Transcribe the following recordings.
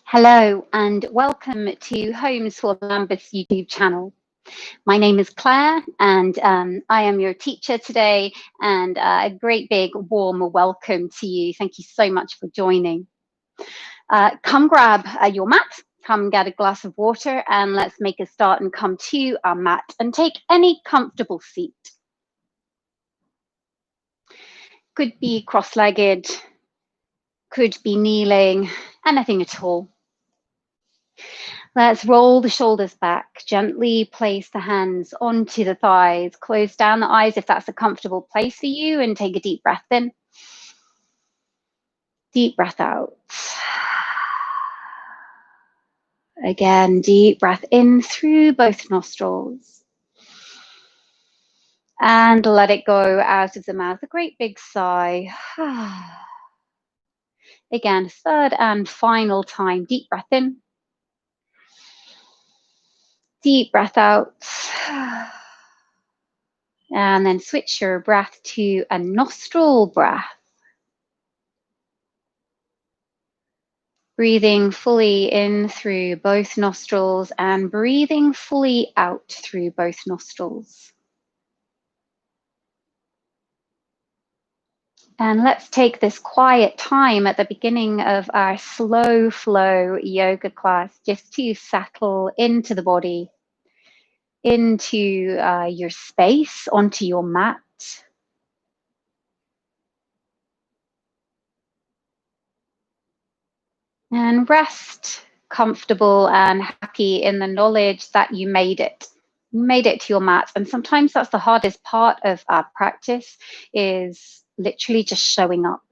Hello and welcome to Homes for Lambeth YouTube channel. My name is Claire and I am your teacher today, and a great big warm welcome to you. Thank you so much for joining. Come grab your mat, come get a glass of water, and let's make a start and come to our mat and take any comfortable seat. Could be cross-legged, could be kneeling, anything at all. Let's roll the shoulders back, gently place the hands onto the thighs, close down the eyes if that's a comfortable place for you, and take a deep breath in. Deep breath out. Again, deep breath in through both nostrils. And let it go out of the mouth, a great big sigh. Again, third and final time, deep breath in. Deep breath out. And then switch your breath to a nostril breath. Breathing fully in through both nostrils and breathing fully out through both nostrils. And let's take this quiet time at the beginning of our slow flow yoga class just to settle into the body, into your space, onto your mat. And rest comfortable and happy in the knowledge that you made it. You made it to your mat. And sometimes that's the hardest part of our practice, is literally just showing up.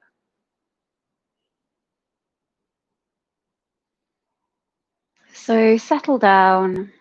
So settle down.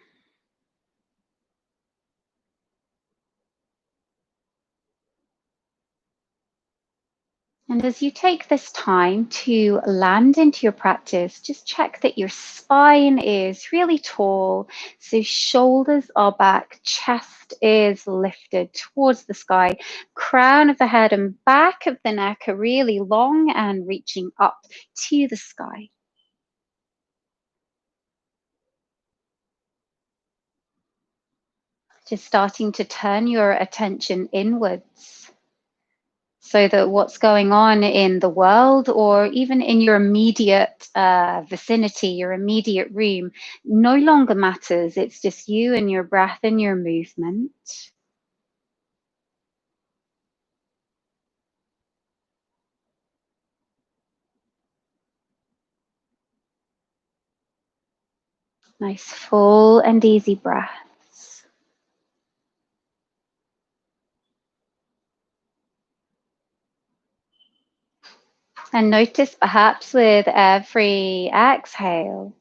And as you take this time to land into your practice, just check that your spine is really tall. So shoulders are back, chest is lifted towards the sky, crown of the head and back of the neck are really long and reaching up to the sky. Just starting to turn your attention inwards, so that what's going on in the world or even in your immediate vicinity, your immediate room, no longer matters. It's just you and your breath and your movement. Nice full and easy breaths. And notice perhaps with every exhale,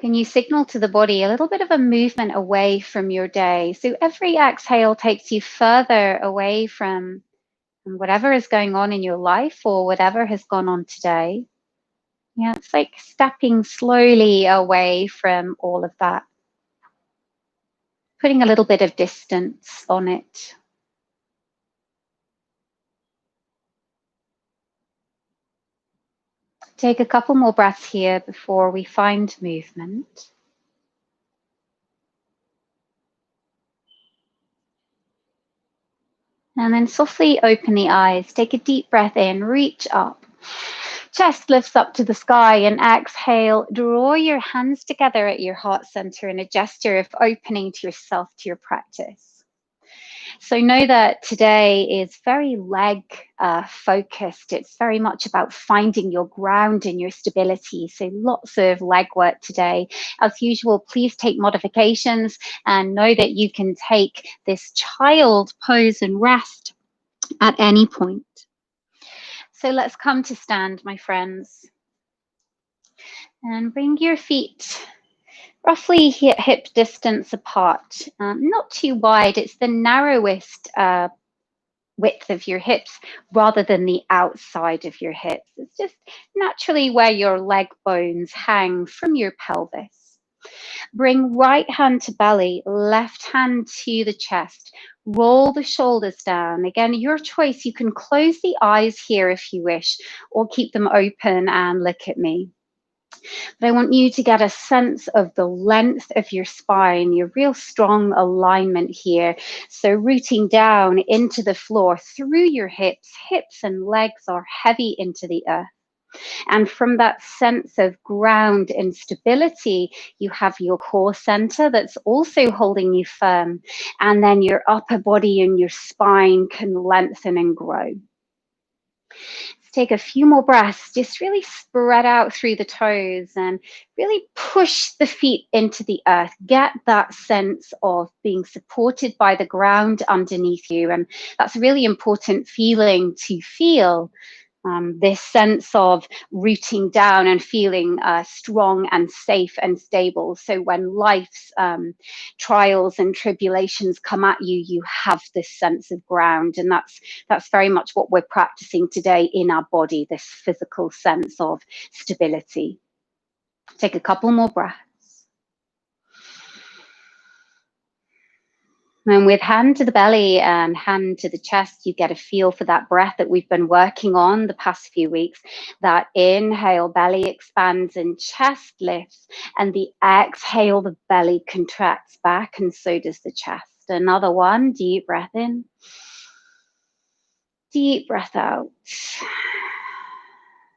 can you signal to the body a little bit of a movement away from your day? So every exhale takes you further away from whatever is going on in your life or whatever has gone on today. Yeah, it's like stepping slowly away from all of that, putting a little bit of distance on it. Take a couple more breaths here before we find movement. And then softly open the eyes. Take a deep breath in, reach up. Chest lifts up to the sky, and exhale. Draw your hands together at your heart center in a gesture of opening to yourself, to your practice. So know that today is very leg focused. It's very much about finding your ground and your stability. So lots of leg work today. As usual, please take modifications and know that you can take this child pose and rest at any point. So let's come to stand, my friends. And bring your feet roughly hip distance apart, not too wide. It's the narrowest width of your hips rather than the outside of your hips. It's just naturally where your leg bones hang from your pelvis. Bring right hand to belly, left hand to the chest. Roll the shoulders down. Again, your choice. You can close the eyes here if you wish, or keep them open and look at me. But I want you to get a sense of the length of your spine, your real strong alignment here. So rooting down into the floor through your hips. Hips and legs are heavy into the earth. And from that sense of ground and stability, you have your core center that's also holding you firm. And then your upper body and your spine can lengthen and grow. Let's take a few more breaths. Just really spread out through the toes and really push the feet into the earth. Get that sense of being supported by the ground underneath you. And that's a really important feeling to feel. This sense of rooting down and feeling strong and safe and stable. So when life's trials and tribulations come at you, you have this sense of ground. And that's very much what we're practicing today in our body, this physical sense of stability. Take a couple more breaths. And with hand to the belly and hand to the chest, you get a feel for that breath that we've been working on the past few weeks. That inhale, belly expands and chest lifts. And the exhale, the belly contracts back, and so does the chest. Another one, deep breath in. Deep breath out.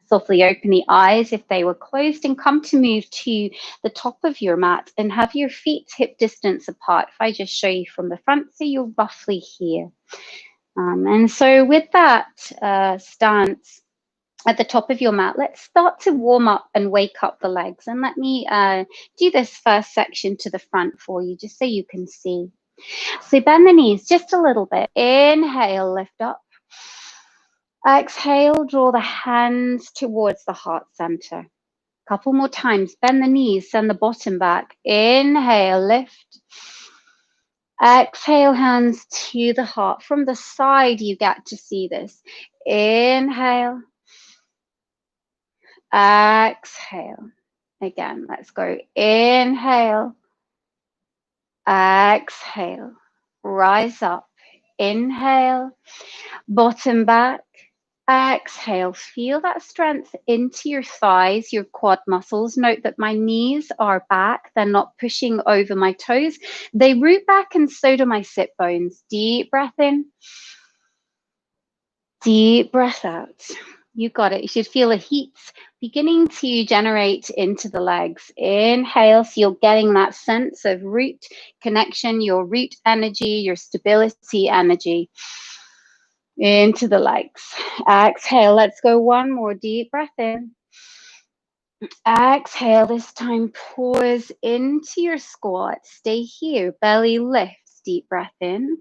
Softly open the eyes if they were closed and come to move to the top of your mat and have your feet hip distance apart. If I just show you from the front, so you're roughly here. And so with that stance at the top of your mat, let's start to warm up and wake up the legs. And let me do this first section to the front for you, just so you can see. So bend the knees just a little bit. Inhale, lift up. Exhale, draw the hands towards the heart center. Couple more times. Bend the knees, send the bottom back. Inhale, lift. Exhale, hands to the heart. From the side, you get to see this. Inhale. Exhale. Again, let's go. Inhale. Exhale. Rise up. Inhale. Bottom back. Exhale, feel that strength into your thighs, your quad muscles. Note that my knees are back. They're not pushing over my toes. They root back, and so do my sit bones. Deep breath in. Deep breath out. You got it. You should feel the heat beginning to generate into the legs. Inhale, so you're getting that sense of root connection, your root energy, your stability energy. Into the legs. Exhale. Let's go one more deep breath in. Exhale. This time, pause into your squat. Stay here. Belly lifts. Deep breath in.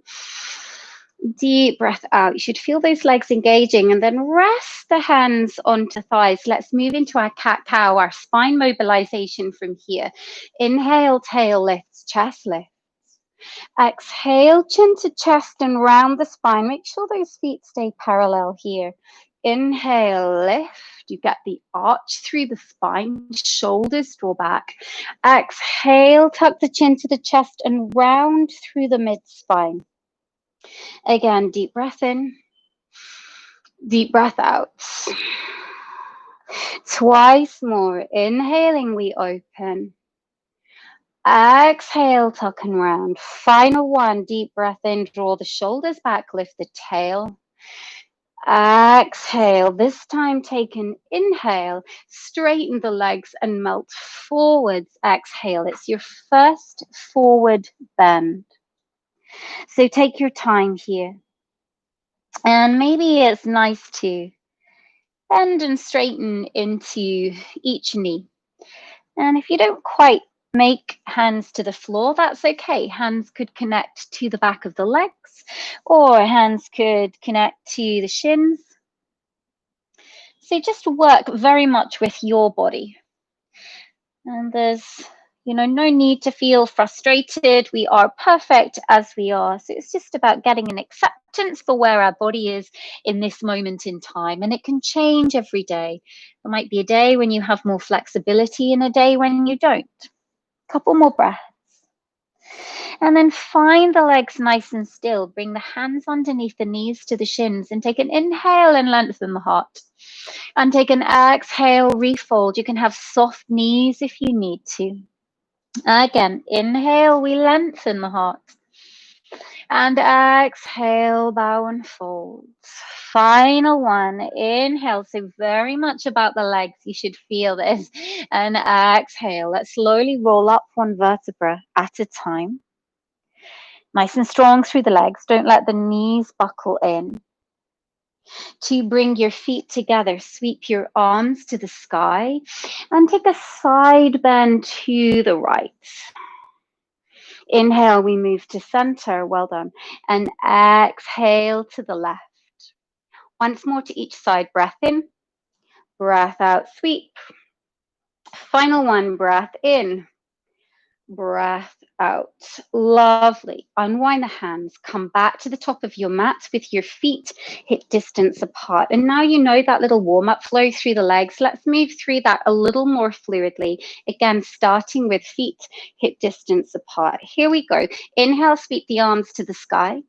Deep breath out. You should feel those legs engaging, and then rest the hands onto thighs. Let's move into our cat-cow, our spine mobilization from here. Inhale, tail lifts, chest lifts. Exhale, chin to chest and round the spine. Make sure those feet stay parallel here. Inhale, lift. You get the arch through the spine, shoulders draw back. Exhale, tuck the chin to the chest and round through the mid-spine. Again, deep breath in. Deep breath out. Twice more. Inhaling, we open. Exhale, tuck and round. Final one, deep breath in, draw the shoulders back, lift the tail. Exhale, this time take an inhale, straighten the legs and melt forwards. Exhale, it's your first forward bend. So take your time here. And maybe it's nice to bend and straighten into each knee. And if you don't quite make hands to the floor, that's okay. Hands could connect to the back of the legs, or hands could connect to the shins. So just work very much with your body. And there's, no need to feel frustrated. We are perfect as we are. So it's just about getting an acceptance for where our body is in this moment in time. And it can change every day. There might be a day when you have more flexibility and a day when you don't. Couple more breaths. And then find the legs nice and still. Bring the hands underneath the knees to the shins and take an inhale and lengthen the heart. And take an exhale, refold. You can have soft knees if you need to. Again, inhale, we lengthen the heart. And exhale, bow and fold. Final one, inhale. So very much about the legs. You should feel this. And exhale. Let's slowly roll up one vertebra at a time. Nice and strong through the legs. Don't let the knees buckle in. To bring your feet together, sweep your arms to the sky and take a side bend to the right. Inhale, we move to center. Well done. And exhale to the left. Once more to each side. Breath in, breath out, sweep. Final one, breath in, breath out. Lovely. Unwind the hands. Come back to the top of your mat with your feet hip distance apart. And now you know that little warm-up flow through the legs. Let's move through that a little more fluidly. Again, starting with feet hip distance apart. Here we go. Inhale, sweep the arms to the sky.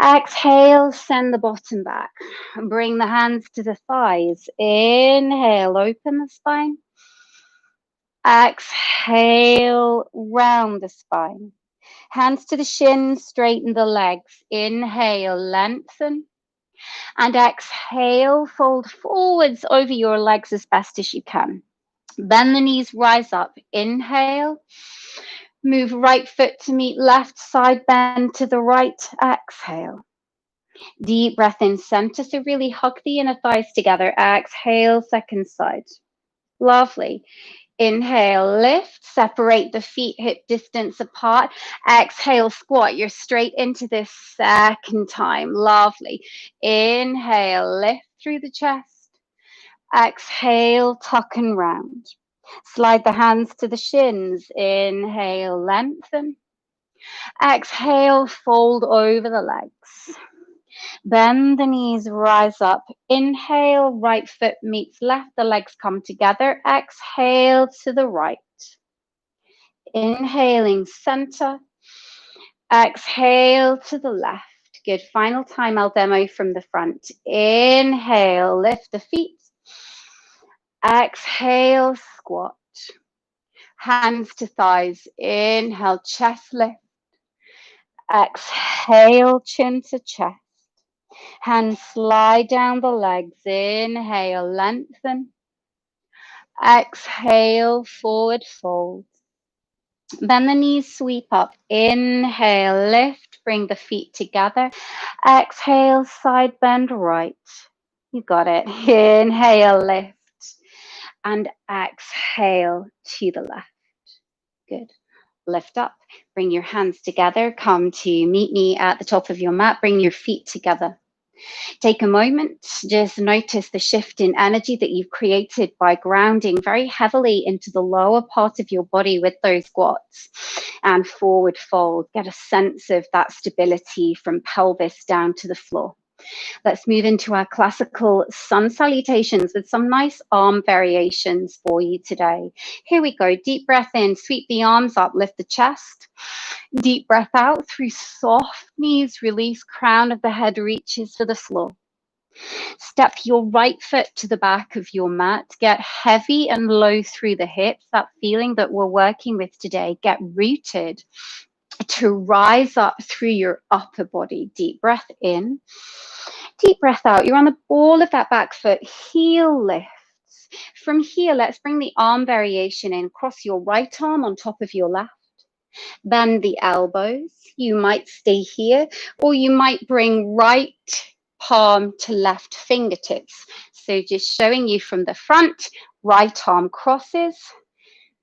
Exhale, send the bottom back. Bring the hands to the thighs. Inhale, open the spine. Exhale, round the spine. Hands to the shins, straighten the legs. Inhale, lengthen. And exhale, fold forwards over your legs as best as you can. Bend the knees, rise up. Inhale. Move right foot to meet left, side bend to the right. Exhale. Deep breath in center. So really hug the inner thighs together. Exhale, second side. Lovely. Inhale, lift, separate the feet hip distance apart. Exhale, squat. You're straight into this second time. Lovely. Inhale, lift through the chest. Exhale, tuck and round. Slide the hands to the shins. Inhale, lengthen. Exhale, fold over the legs. Bend the knees, rise up. Inhale, right foot meets left. The legs come together. Exhale to the right. Inhaling, center. Exhale to the left. Good. Final time, I'll demo from the front. Inhale, lift the feet. Exhale, squat. Hands to thighs. Inhale, chest lift. Exhale, chin to chest. Hands slide down the legs. Inhale, lengthen. Exhale, forward fold. Then the knees sweep up. Inhale, lift. Bring the feet together. Exhale, side bend right. You got it. Inhale, lift. And exhale to the left. Good. Lift up. Bring your hands together. Come to meet me at the top of your mat. Bring your feet together. Take a moment, just notice the shift in energy that you've created by grounding very heavily into the lower part of your body with those squats and forward fold. Get a sense of that stability from pelvis down to the floor. Let's move into our classical sun salutations with some nice arm variations for you today. Here we go. Deep breath in, sweep the arms up, lift the chest. Deep breath out through soft knees, release, crown of the head reaches to the floor. Step your right foot to the back of your mat. Get heavy and low through the hips, that feeling that we're working with today. Get rooted to rise up through your upper body. Deep breath in, deep breath out. You're on the ball of that back foot, heel lifts. From here, let's bring the arm variation in. Cross your right arm on top of your left. Bend the elbows. You might stay here, or you might bring right palm to left fingertips. So just showing you from the front, right arm crosses,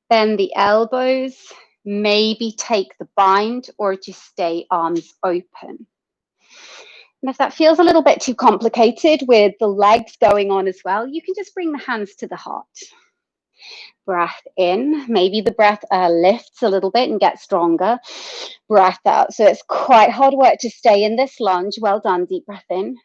bend the elbows, maybe take the bind or just stay arms open. And if that feels a little bit too complicated with the legs going on as well, you can just bring the hands to the heart. Breath in, maybe the breath lifts a little bit and gets stronger. Breath out. So it's quite hard work to stay in this lunge. Well done. Deep breath in.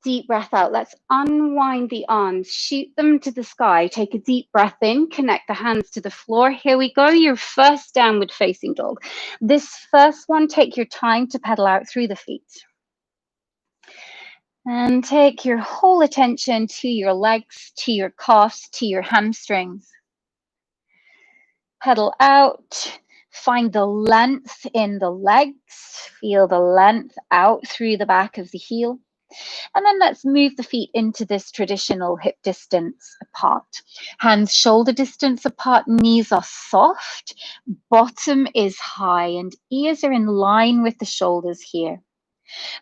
Deep breath out. Let's unwind the arms, shoot them to the sky. Take a deep breath in, connect the hands to the floor. Here we go, your first downward facing dog. This first one, take your time to pedal out through the feet. And take your whole attention to your legs, to your calves, to your hamstrings. Pedal out. Find the length in the legs. Feel the length out through the back of the heel. And then let's move the feet into this traditional hip distance apart. Hands shoulder distance apart, knees are soft, bottom is high, and ears are in line with the shoulders here.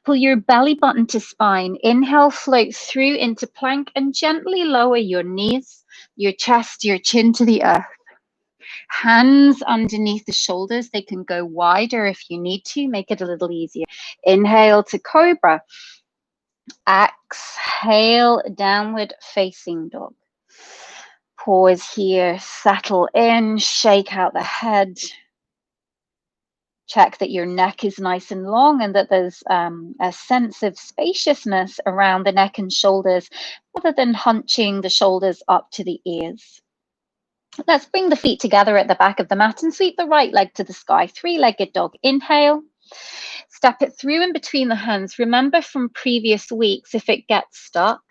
Pull your belly button to spine. Inhale, float through into plank and gently lower your knees, your chest, your chin to the earth. Hands underneath the shoulders. They can go wider if you need to, make it a little easier. Inhale to cobra. Exhale, downward facing dog. Pause here, settle in, shake out the head. Check that your neck is nice and long and that there's a sense of spaciousness around the neck and shoulders rather than hunching the shoulders up to the ears. Let's bring the feet together at the back of the mat and sweep the right leg to the sky. Three-legged dog. Inhale. Step it through in between the hands. Remember from previous weeks, if it gets stuck,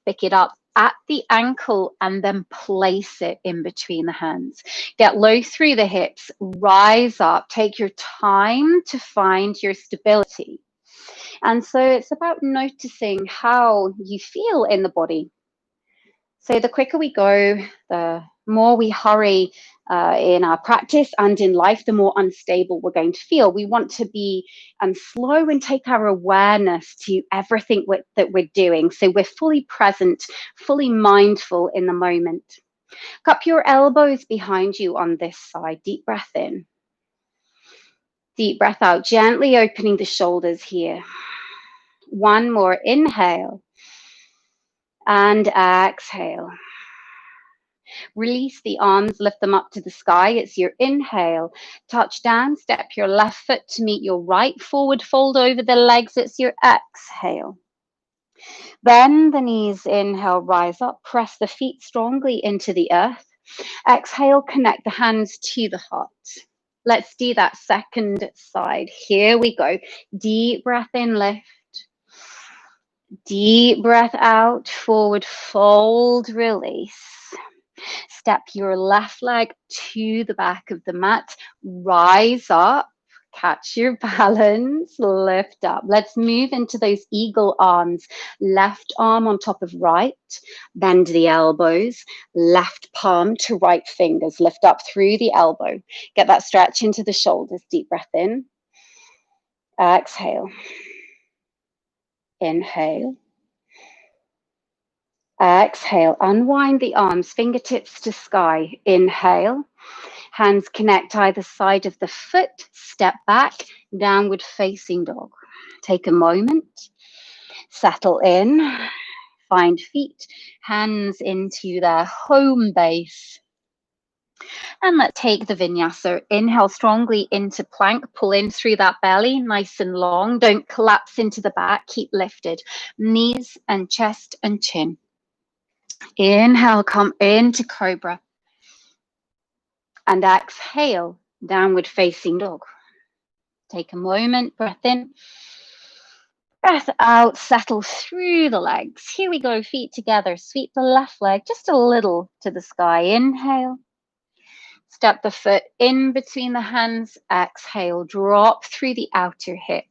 pick it up at the ankle and then place it in between the hands. Get low through the hips, rise up, take your time to find your stability. And so it's about noticing how you feel in the body. So the quicker we go, the more we hurry in our practice and in life, the more unstable we're going to feel. We want to be slow and take our awareness to everything that we're doing. So we're fully present, fully mindful in the moment. Cup your elbows behind you on this side. Deep breath in. Deep breath out, gently opening the shoulders here. One more inhale and exhale. Release the arms, lift them up to the sky. It's your inhale. Touch down, step your left foot to meet your right. Forward fold over the legs. It's your exhale. Bend the knees, inhale, rise up. Press the feet strongly into the earth. Exhale, connect the hands to the heart. Let's do that second side. Here we go. Deep breath in, lift. Deep breath out, forward fold, release. Step your left leg to the back of the mat. Rise up, catch your balance, lift up. Let's move into those eagle arms. Left arm on top of right. Bend the elbows. Left palm to right fingers. Lift up through the elbow. Get that stretch into the shoulders. Deep breath in. Exhale. Inhale. Exhale, unwind the arms, fingertips to sky. Inhale, hands connect either side of the foot, step back, downward facing dog. Take a moment, settle in, find feet, hands into their home base. And let's take the vinyasa. Inhale strongly into plank, pull in through that belly, nice and long. Don't collapse into the back, keep lifted. Knees and chest and chin. Inhale, come into cobra. And exhale, downward facing dog. Take a moment, breath in. Breath out, settle through the legs. Here we go, feet together. Sweep the left leg just a little to the sky. Inhale. Step the foot in between the hands. Exhale, drop through the outer hip.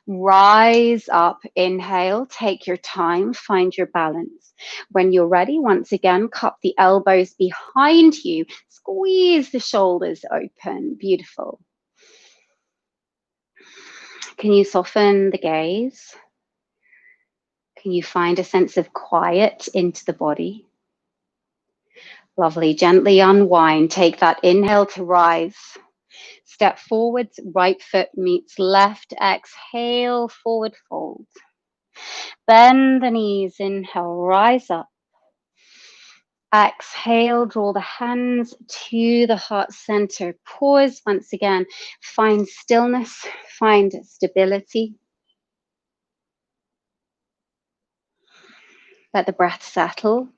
Rise up, inhale, take your time, find your balance. When you're ready, once again, cup the elbows behind you. Squeeze the shoulders open. Beautiful. Can you soften the gaze? Can you find a sense of quiet into the body? Lovely. Gently unwind. Take that inhale to rise. Step forwards, right foot meets left. Exhale, forward fold. Bend the knees. Inhale, rise up. Exhale, draw the hands to the heart center. Pause once again. Find stillness, find stability. Let the breath settle.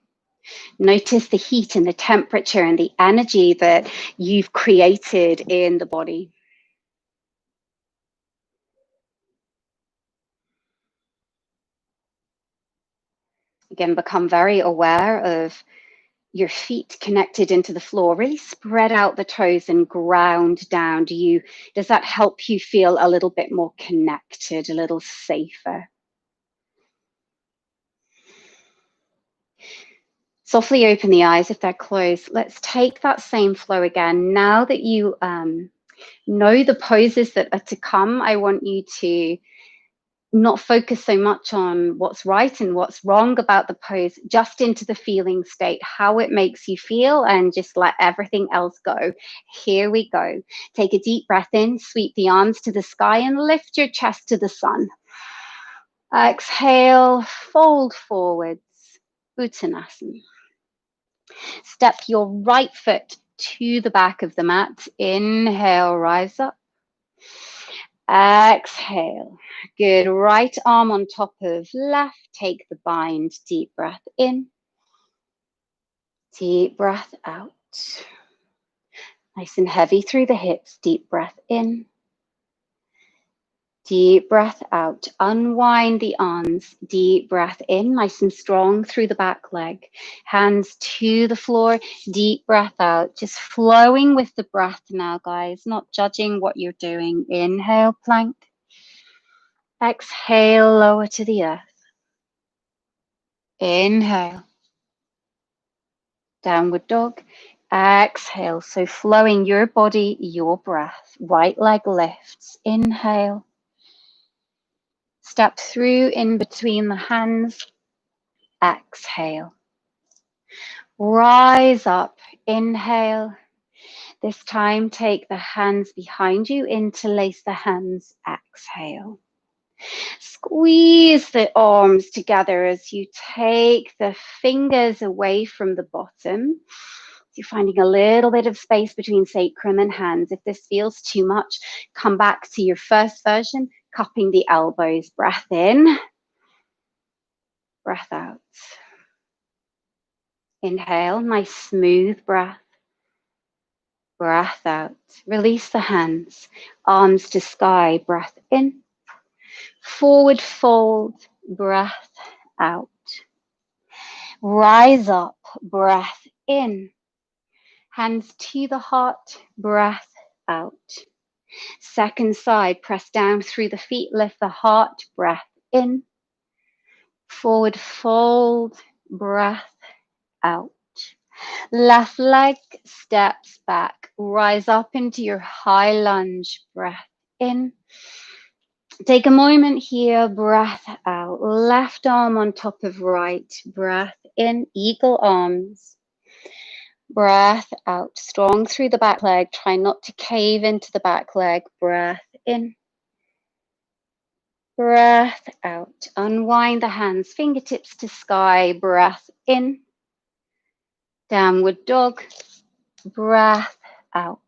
Notice the heat and the temperature and the energy that you've created in the body. Again, become very aware of your feet connected into the floor. Really spread out the toes and ground down. Does that help you feel a little bit more connected, a little safer? Softly open the eyes if they're closed. Let's take that same flow again. Now that you know the poses that are to come, I want you to not focus so much on what's right and what's wrong about the pose, just into the feeling state, how it makes you feel, and just let everything else go. Here we go. Take a deep breath in, sweep the arms to the sky and lift your chest to the sun. Exhale, fold forwards, Uttanasana. Step your right foot to the back of the mat. Inhale, rise up. Exhale. Good. Right arm on top of left. Take the bind. Deep breath in. Deep breath out. Nice and heavy through the hips. Deep breath in. Deep breath out. Unwind the arms. Deep breath in. Nice and strong through the back leg. Hands to the floor. Deep breath out. Just flowing with the breath now, guys. Not judging what you're doing. Inhale, plank. Exhale, lower to the earth. Inhale. Downward dog. Exhale. So flowing your body, your breath. Right leg lifts. Inhale. Step through in between the hands. Exhale. Rise up. Inhale. This time, take the hands behind you. Interlace the hands. Exhale. Squeeze the arms together as you take the fingers away from the bottom. You're finding a little bit of space between sacrum and hands. If this feels too much, come back to your first version, cupping the elbows. Breath in, breath out. Inhale, nice smooth breath. Breath out. Release the hands, arms to sky. Breath in. Forward fold, breath out. Rise up, breath in. Hands to the heart, breath out. Second side, press down through the feet, lift the heart, breath in. Forward fold, breath out. Left leg steps back, rise up into your high lunge, breath in. Take a moment here, breath out. Left arm on top of right, breath in, eagle arms. Breath out, strong through the back leg. Try not to cave into the back leg. Breath in. Breath out. Unwind the hands, fingertips to sky. Breath in. Downward dog. Breath out.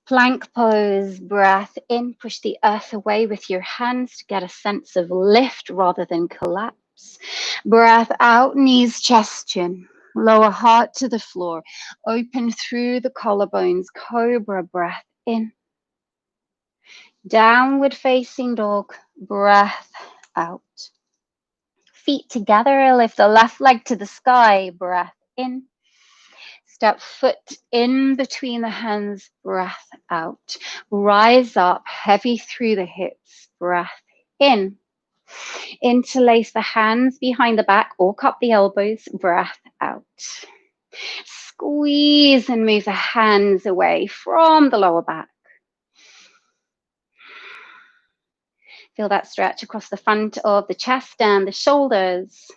Plank pose, breath in. Push the earth away with your hands to get a sense of lift rather than collapse. Breath out, knees, chest, chin. Lower heart to the floor. Open through the collarbones. Cobra, breath in. Downward facing dog, breath out. Feet together, lift the left leg to the sky, breath in. Step foot in between the hands, breath out. Rise up, heavy through the hips, breath in. Interlace the hands behind the back or cup the elbows, breath out. Squeeze and move the hands away from the lower back. Feel that stretch across the front of the chest and the shoulders.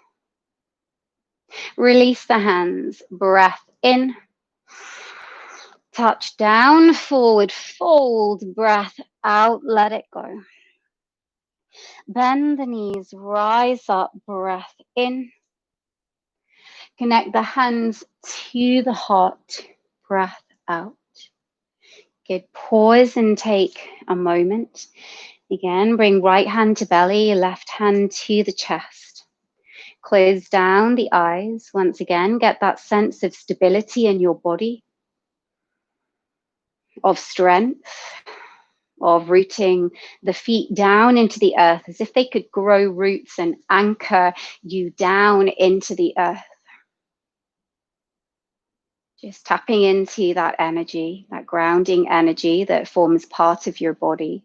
Release the hands, breath in. Touch down, forward fold, breath out, let it go. Bend the knees, rise up, breath in. Connect the hands to the heart, breath out. Good, pause and take a moment. Again, bring right hand to belly, left hand to the chest. Close down the eyes. Once again, get that sense of stability in your body, of strength, of rooting the feet down into the earth as if they could grow roots and anchor you down into the earth. Just tapping into that energy, that grounding energy that forms part of your body.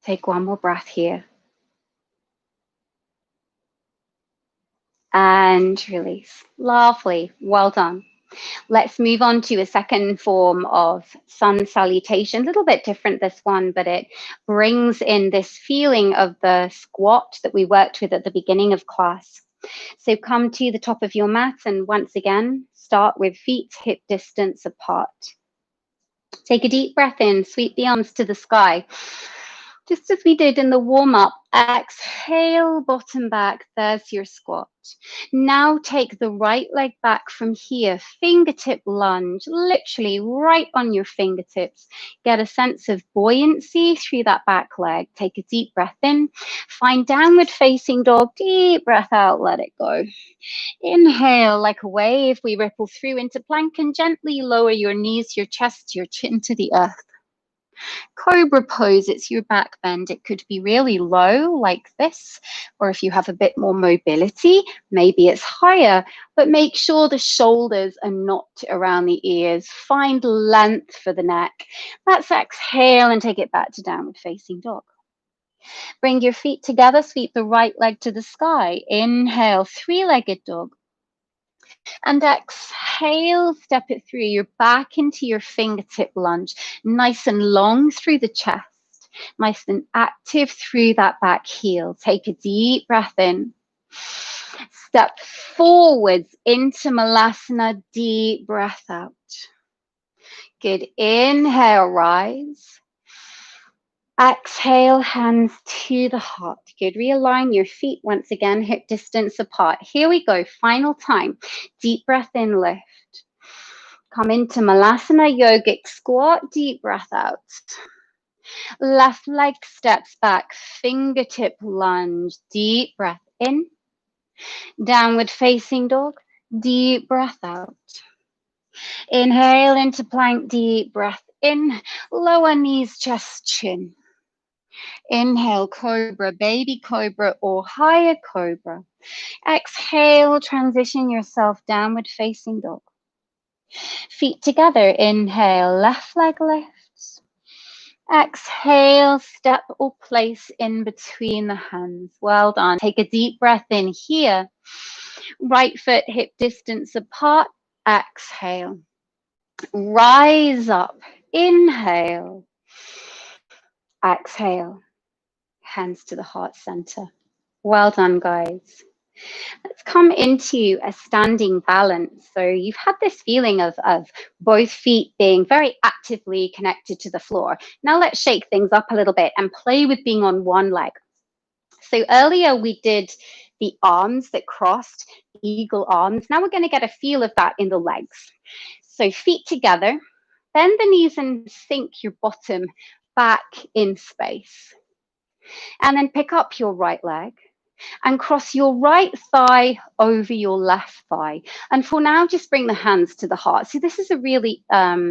Take one more breath here. And release. Lovely. Well done. Let's move on to a second form of sun salutation. A little bit different, this one, but it brings in this feeling of the squat that we worked with at the beginning of class. So come to the top of your mat and once again, start with feet hip distance apart. Take a deep breath in, sweep the arms to the sky. Just as we did in the warm-up, exhale, bottom back, there's your squat. Now take the right leg back from here, fingertip lunge, literally right on your fingertips. Get a sense of buoyancy through that back leg. Take a deep breath in, find downward facing dog, deep breath out, let it go. Inhale like a wave, we ripple through into plank and gently lower your knees, your chest, your chin to the earth. Cobra pose, it's your back bend. It could be really low like this, or if you have a bit more mobility, maybe it's higher, but make sure the shoulders are not around the ears. Find length for the neck. Let's exhale and take it back to downward facing dog. Bring your feet together, sweep the right leg to the sky. Inhale, three-legged dog. And exhale, step it through. You're back into your fingertip lunge, nice and long through the chest, nice and active through that back heel. Take a deep breath in. Step forwards into Malasana, deep breath out. Good. Inhale, rise. Exhale, hands to the heart. Good. Realign your feet once again, hip distance apart. Here we go. Final time. Deep breath in, lift. Come into Malasana, yogic squat. Deep breath out. Left leg steps back, fingertip lunge. Deep breath in. Downward facing dog. Deep breath out. Inhale into plank. Deep breath in. Lower knees, chest, chin. Inhale, cobra, baby cobra, or higher cobra. Exhale, transition yourself downward facing dog. Feet together. Inhale, left leg lifts. Exhale, step or place in between the hands. Well done. Take a deep breath in here. Right foot hip distance apart. Exhale. Rise up. Inhale. Exhale. Hands to the heart center. Well done, guys. Let's come into a standing balance. So you've had this feeling of both feet being very actively connected to the floor. Now let's shake things up a little bit and play with being on one leg. So earlier we did the arms that crossed, eagle arms. Now we're going to get a feel of that in the legs. So feet together, bend the knees and sink your bottom back in space. And then pick up your right leg and cross your right thigh over your left thigh. And for now, just bring the hands to the heart. So this is a really, not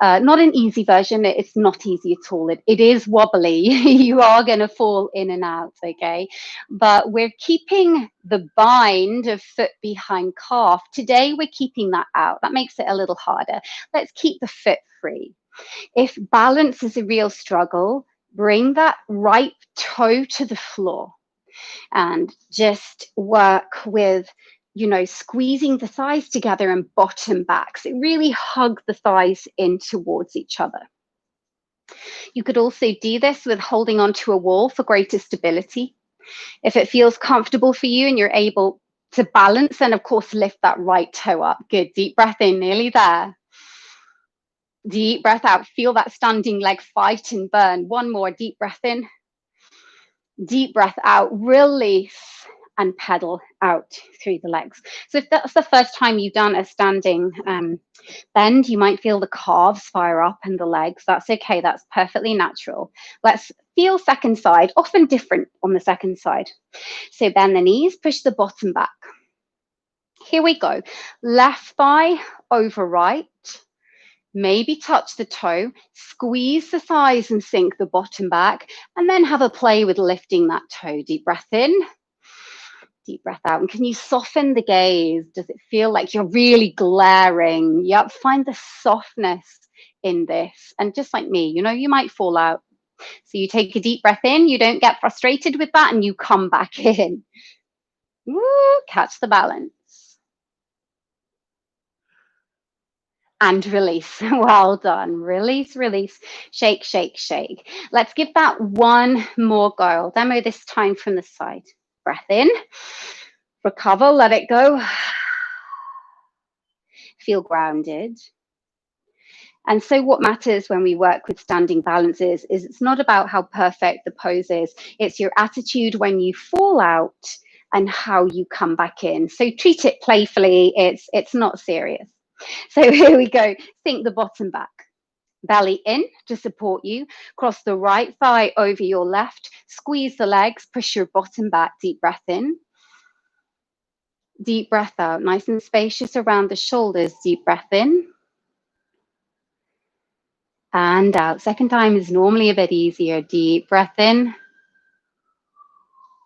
an easy version. It's not easy at all. It is wobbly. You are going to fall in and out, okay? But we're keeping the bind of foot behind calf. Today, we're keeping that out. That makes it a little harder. Let's keep the foot free. If balance is a real struggle, bring that right toe to the floor and just work with, squeezing the thighs together and bottom back. So really hug the thighs in towards each other. You could also do this with holding onto a wall for greater stability. If it feels comfortable for you and you're able to balance, then of course lift that right toe up. Good. Deep breath in, nearly there. Deep breath out. Feel that standing leg fight and burn. One more deep breath in. Deep breath out. Release. and pedal out through the legs. So if that's the first time you've done a standing bend, you might feel the calves fire up and the legs. That's okay. That's perfectly natural. Let's feel second side, often different on the second side. So bend the knees, push the bottom back. Here we go. Left thigh over right. Maybe touch the toe, squeeze the thighs and sink the bottom back, and then have a play with lifting that toe. Deep breath in, deep breath out. And can you soften the gaze? Does it feel like you're really glaring? Yep, find the softness in this. And just like me, you know, you might fall out. So you take a deep breath in, you don't get frustrated with that, and you come back in. Woo, catch the balance. And release. Well done. Release, release, shake, shake, shake. Let's give that one more go. I'll demo this time from the side. Breath in, recover, let it go. Feel grounded. And so what matters when we work with standing balances is it's not about how perfect the pose is. It's your attitude when you fall out and how you come back in. So treat it playfully. It's not serious. So here we go. Sink the bottom back. Belly in to support you. Cross the right thigh over your left. Squeeze the legs. Push your bottom back. Deep breath in. Deep breath out. Nice and spacious around the shoulders. Deep breath in. And out. Second time is normally a bit easier. Deep breath in.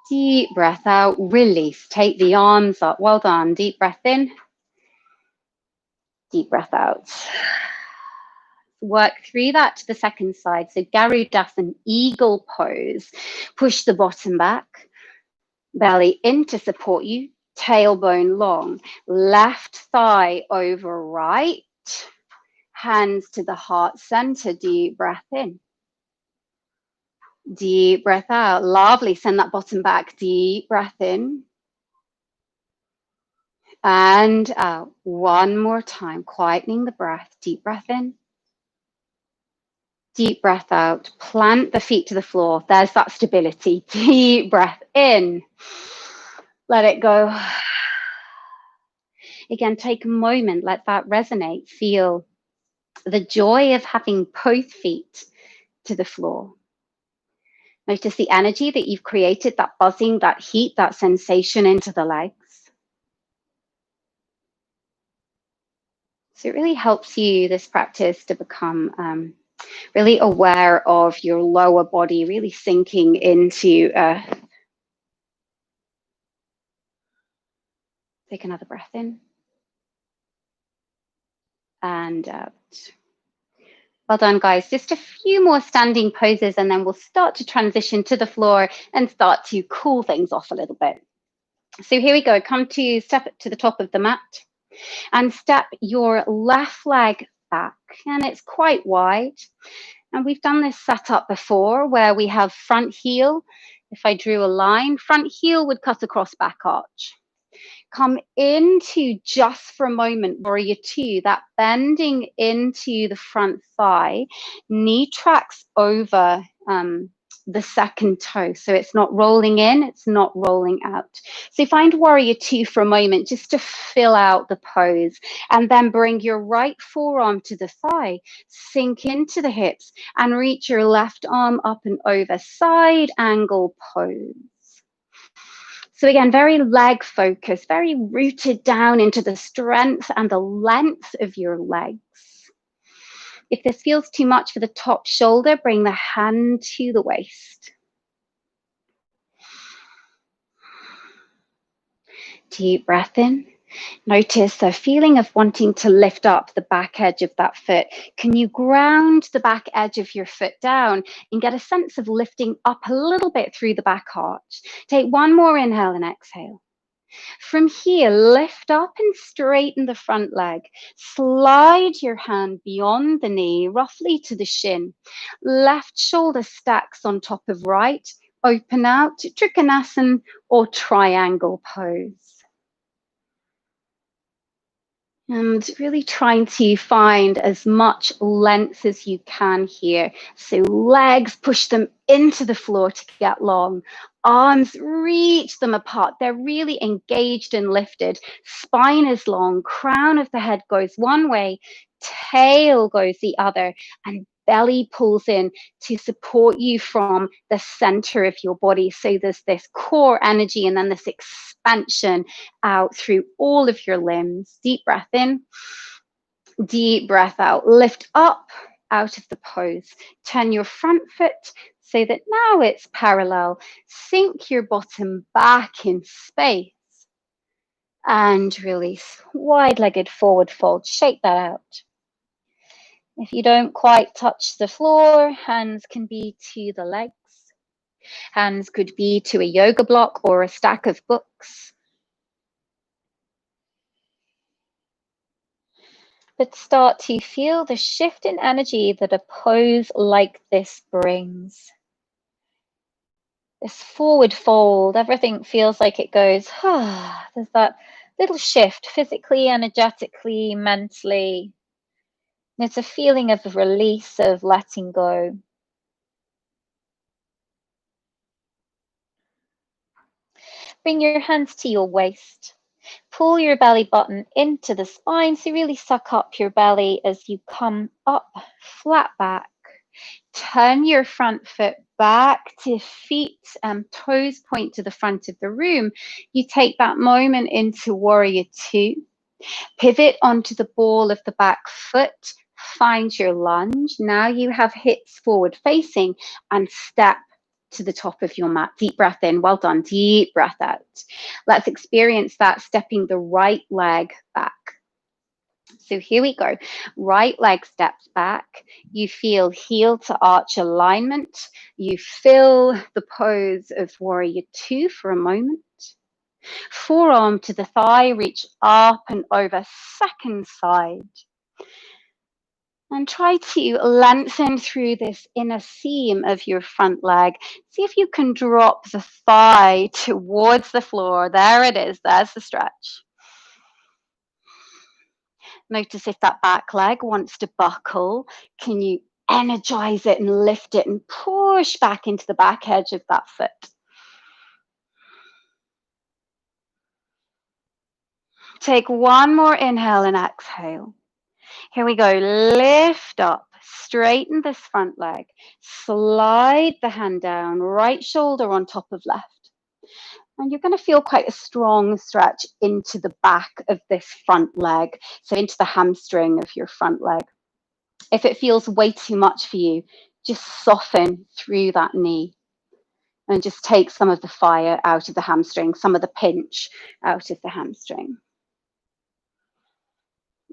Deep breath out. Release. Take the arms up. Well done. Deep breath in. Deep breath out. Work through that to the second side. So Garudasana, eagle pose. Push the bottom back. Belly in to support you. Tailbone long. Left thigh over right. Hands to the heart center. Deep breath in. Deep breath out. Lovely. Send that bottom back. Deep breath in. And out. One more time. Quietening the breath. Deep breath in. Deep breath out. Plant the feet to the floor. There's that stability. Deep breath in. Let it go. Again, take a moment. Let that resonate. Feel the joy of having both feet to the floor. Notice the energy that you've created, that buzzing, that heat, that sensation into the legs. So it really helps you, this practice, to become really aware of your lower body, really sinking into earth. Take another breath in. And out. Well done, guys. Just a few more standing poses and then we'll start to transition to the floor and start to cool things off a little bit. So here we go. Come to step to the top of the mat and step your left leg back. And it's quite wide. And we've done this setup before where we have front heel. If I drew a line, front heel would cut across back arch. Come into, just for a moment, warrior two, that bending into the front thigh, knee tracks over the second toe. So it's not rolling in, it's not rolling out. So find warrior two for a moment just to fill out the pose, and then bring your right forearm to the thigh, sink into the hips and reach your left arm up and over, side angle pose. So again, very leg focused, very rooted down into the strength and the length of your legs. If this feels too much for the top shoulder, bring the hand to the waist. Deep breath in. Notice the feeling of wanting to lift up the back edge of that foot. Can you ground the back edge of your foot down and get a sense of lifting up a little bit through the back arch? Take one more inhale and exhale. From here, lift up and straighten the front leg. Slide your hand beyond the knee, roughly to the shin. Left shoulder stacks on top of right. Open out to Trikonasana or triangle pose. And really trying to find as much length as you can here. So legs, push them into the floor to get long. arms, reach them apart. They're really engaged and lifted. Spine is long, crown of the head goes one way, tail goes the other, and belly pulls in to support you from the center of your body. So there's this core energy and then this expansion out through all of your limbs. Deep breath in, deep breath out. Lift up out of the pose. Turn your front foot so that now it's parallel. Sink your bottom back in space and release. Wide-legged forward fold. Shake that out. If you don't quite touch the floor, hands can be to the legs. Hands could be to a yoga block or a stack of books. But start to feel the shift in energy that a pose like this brings. This forward fold, everything feels like it goes, there's that little shift physically, energetically, mentally. It's a feeling of release, of letting go. Bring your hands to your waist. Pull your belly button into the spine, so really suck up your belly as you come up, flat back. Turn your front foot back to feet and toes point to the front of the room. You take that moment into warrior two. Pivot onto the ball of the back foot. Find your lunge. Now you have hips forward facing and step to the top of your mat. Deep breath in. Well done. Deep breath out. Let's experience that stepping the right leg back. So here we go. Right leg steps back. You feel heel to arch alignment. You feel the pose of warrior two for a moment. Forearm to the thigh, reach up and over, second side. And try to lengthen through this inner seam of your front leg. See if you can drop the thigh towards the floor. There it is. There's the stretch. Notice if that back leg wants to buckle. Can you energize it and lift it and push back into the back edge of that foot? Take one more inhale and exhale. Here we go. Lift up. Straighten this front leg. Slide the hand down. Right shoulder on top of left. And you're going to feel quite a strong stretch into the back of this front leg. So into the hamstring of your front leg. If it feels way too much for you, just soften through that knee and just take some of the fire out of the hamstring, some of the pinch out of the hamstring.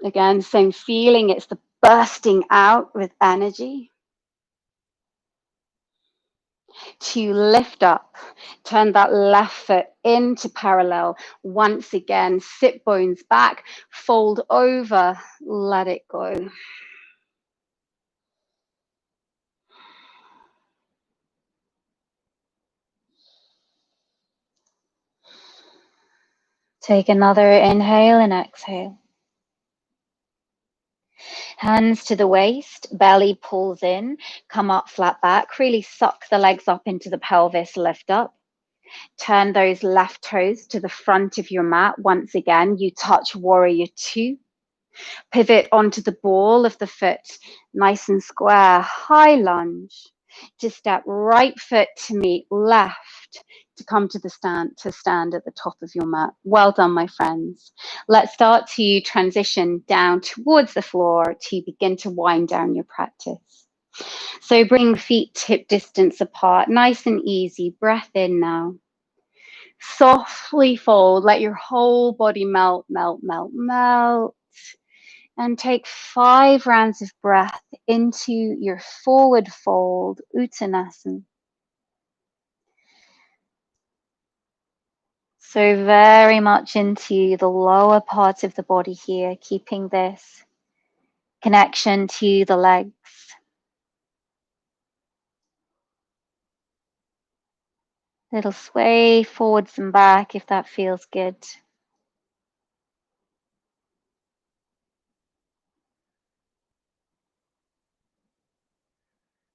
Again, same feeling, it's the bursting out with energy. To lift up, turn that left foot into parallel. Once again, sit bones back, fold over, let it go. Take another inhale and exhale. Hands to the waist, belly pulls in, come up flat back, really suck the legs up into the pelvis, lift up. Turn those left toes to the front of your mat. Once again, you touch warrior two. Pivot onto the ball of the foot, nice and square, high lunge. To step right foot to meet left, to come to the stand at the top of your mat. Well done, my friends. Let's start to transition down towards the floor to begin to wind down your practice. So bring feet hip distance apart, nice and easy. Breath in now. Softly fold, let your whole body melt, melt, melt, melt. And take 5 rounds of breath into your forward fold, Uttanasana. So very much into the lower part of the body here, keeping this connection to the legs. Little sway forwards and back if that feels good.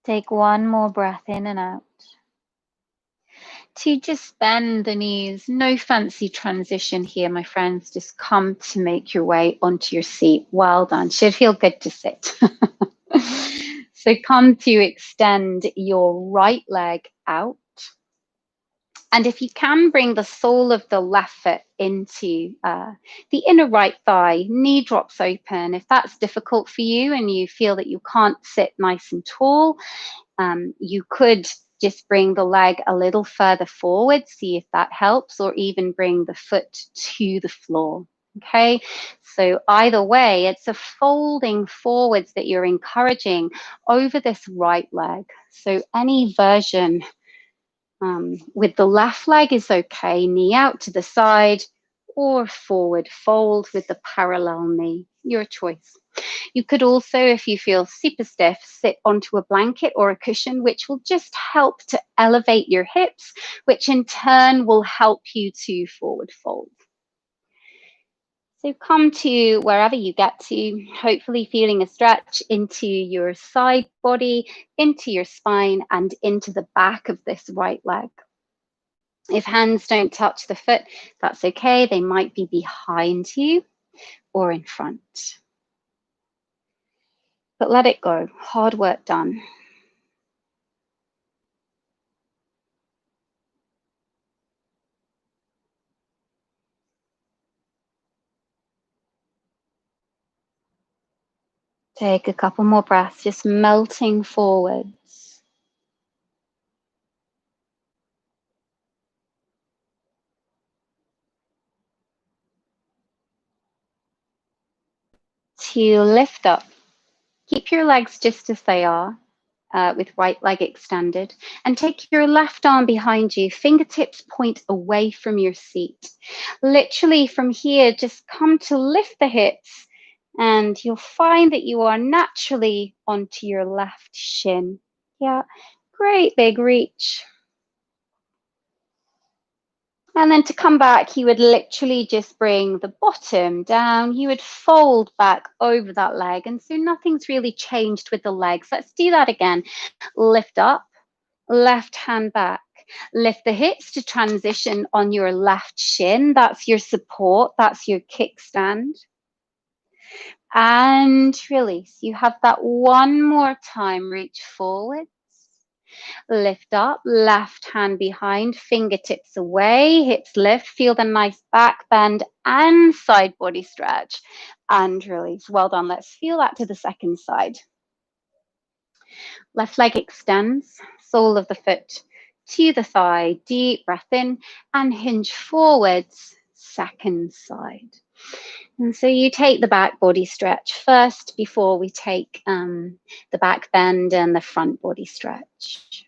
Take one more breath in and out. to just bend the knees. No fancy transition here, my friends. Just come to make your way onto your seat. Well done. Should feel good to sit. So come to extend your right leg out. And if you can, bring the sole of the left foot into the inner right thigh, knee drops open. If that's difficult for you and you feel that you can't sit nice and tall, you could just bring the leg a little further forward, see if that helps, or even bring the foot to the floor. Okay, so either way, it's a folding forwards that you're encouraging over this right leg. So any version with the left leg is okay, knee out to the side or forward fold with the parallel knee, your choice. You could also, if you feel super stiff, sit onto a blanket or a cushion, which will just help to elevate your hips, which in turn will help you to forward fold. So come to wherever you get to, hopefully feeling a stretch into your side body, into your spine, and into the back of this right leg. If hands don't touch the foot, that's okay. They might be behind you or in front. But let it go. Hard work done. Take a couple more breaths, just melting forwards. To lift up. Keep your legs just as they are, with right leg extended, and take your left arm behind you, fingertips point away from your seat. Literally from here, just come to lift the hips, and you'll find that you are naturally onto your left shin. Yeah, great big reach. And then to come back, you would literally just bring the bottom down. You would fold back over that leg. And so nothing's really changed with the legs. Let's do that again. Lift up, left hand back. Lift the hips to transition on your left shin. That's your support. That's your kickstand. And release. You have that one more time. Reach forward. Lift up, left hand behind, fingertips away, hips lift, feel the nice back bend and side body stretch and release. Well done. Let's feel that to the second side. Left leg extends, sole of the foot to the thigh, deep breath in and hinge forwards, second side. And so you take the back body stretch first before we take the back bend and the front body stretch.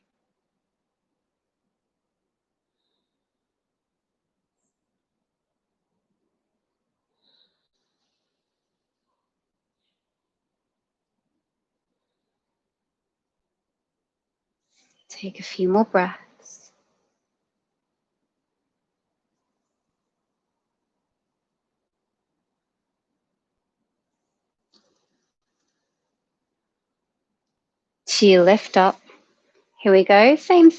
Take a few more breaths. To lift up. Here we go, same.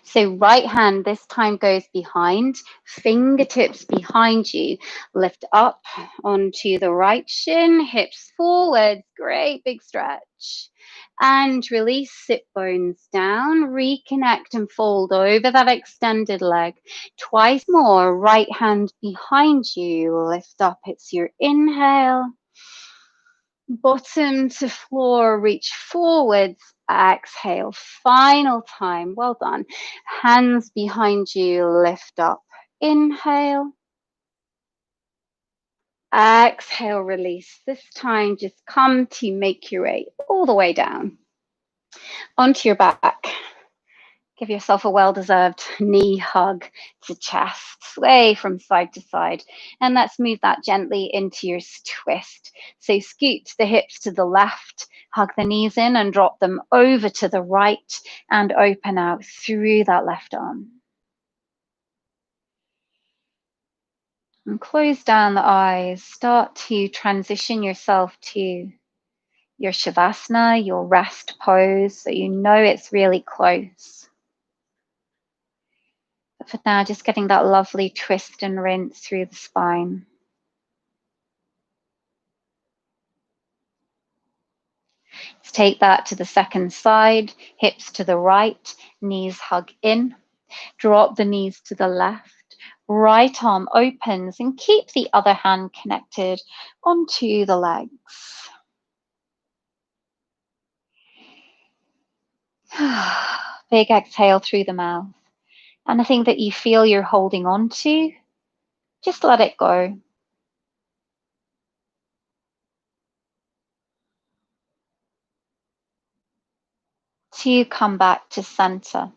So right hand this time goes behind, fingertips behind you. Lift up onto the right shin, hips forward, great big stretch. And release, sit bones down, reconnect and fold over that extended leg. Twice more, right hand behind you, lift up, it's your inhale. Bottom to floor, reach forwards, exhale, final time, well done. Hands behind you, lift up, inhale. Exhale, release. This time, just come to make your way all the way down onto your back. Give yourself a well-deserved knee hug to chest. Sway from side to side. And let's move that gently into your twist. So scoot the hips to the left, hug the knees in and drop them over to the right and open out through that left arm. And close down the eyes. Start to transition yourself to your Shavasana, your rest pose, so you know it's really close. But for now, just getting that lovely twist and rinse through the spine. Let's take that to the second side, hips to the right, knees hug in, drop the knees to the left, right arm opens and keep the other hand connected onto the legs. Big exhale through the mouth. Anything that you feel you're holding on to, just let it go. To come back to center.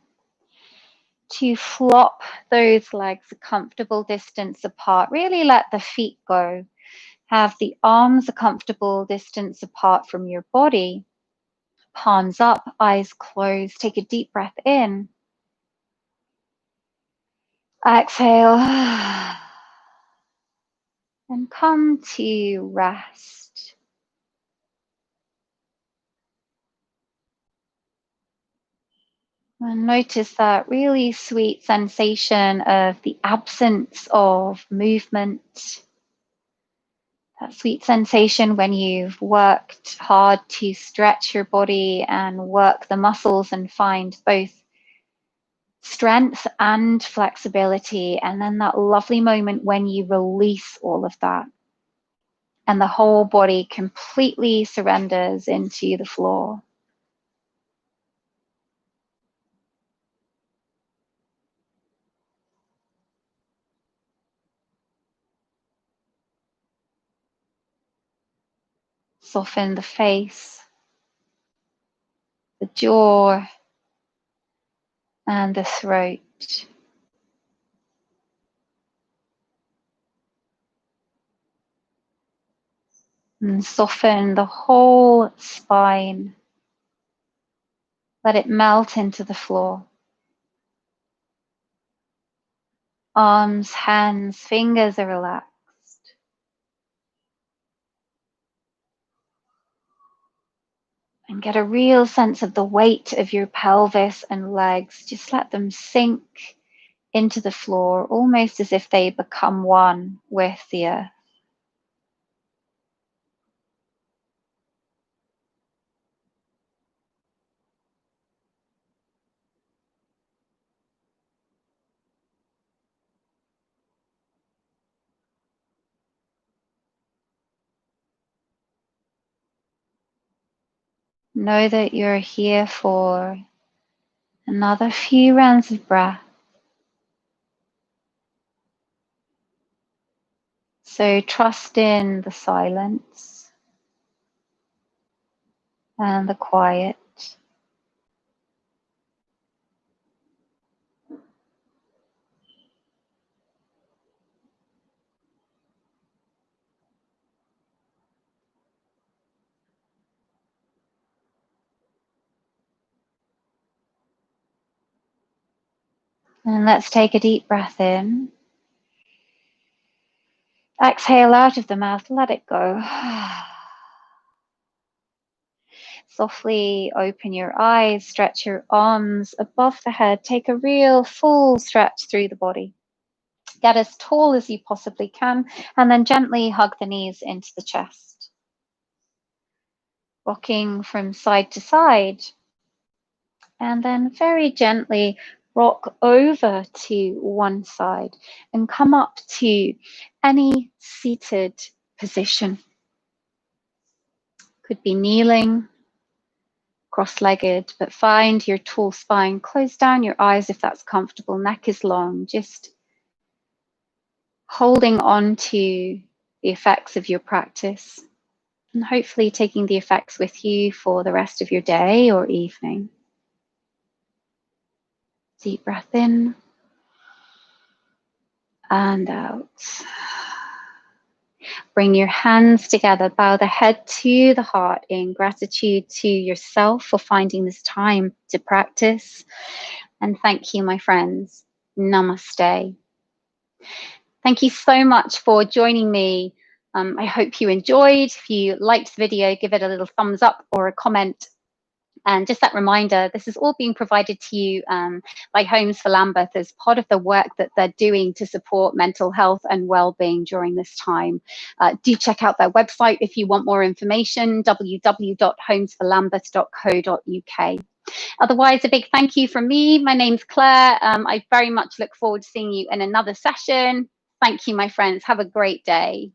To flop those legs a comfortable distance apart. Really let the feet go. Have the arms a comfortable distance apart from your body. Palms up, eyes closed. Take a deep breath in. Exhale. And come to rest. And notice that really sweet sensation of the absence of movement. That sweet sensation when you've worked hard to stretch your body and work the muscles and find both strength and flexibility. And then that lovely moment when you release all of that and the whole body completely surrenders into the floor. Soften the face, the jaw, and the throat. And soften the whole spine. Let it melt into the floor. Arms, hands, fingers are relaxed. And get a real sense of the weight of your pelvis and legs. Just let them sink into the floor, almost as if they become one with the earth. Know that you're here for another few rounds of breath. So trust in the silence and the quiet. And let's take a deep breath in. Exhale out of the mouth, let it go. Softly open your eyes, stretch your arms above the head. Take a real full stretch through the body. Get as tall as you possibly can, and then gently hug the knees into the chest. Rocking from side to side, and then very gently rock over to one side and come up to any seated position. Could be kneeling, cross-legged, but find your tall spine. Close down your eyes if that's comfortable. Neck is long. Just holding on to the effects of your practice and hopefully taking the effects with you for the rest of your day or evening. Deep breath in and out. Bring your hands together, bow the head to the heart in gratitude to yourself for finding this time to practice. And thank you, my friends. Namaste. Thank you so much for joining me. I hope you enjoyed. If you liked the video, give it a little thumbs up or a comment And just that reminder, this is all being provided to you by Homes for Lambeth as part of the work that they're doing to support mental health and well-being during this time. Do check out their website if you want more information, www.homesforlambeth.co.uk. Otherwise, a big thank you from me. My name's Claire. I very much look forward to seeing you in another session. Thank you, my friends. Have a great day.